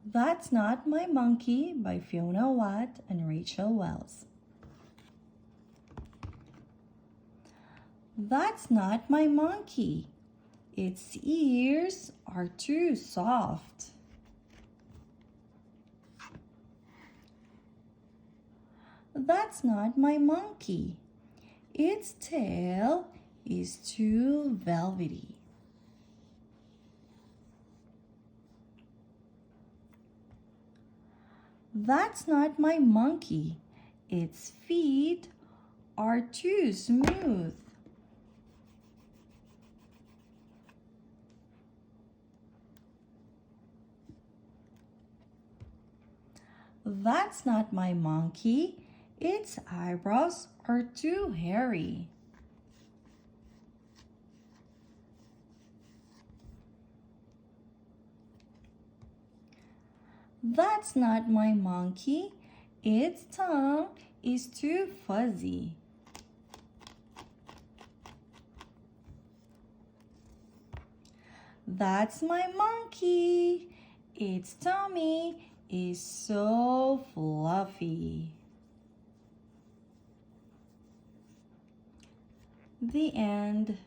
That's Not My Monkey by Fiona Watt and Rachel Wells. That's not my monkey. Its ears are too soft. That's not my monkey. Its tail is too velvety. That's not my monkey. Its feet are too smooth. That's not my monkey. Its eyebrows are too hairy. That's not my monkey. Its tongue is too fuzzy. That's my monkey. Its tummy is so fluffy. The end.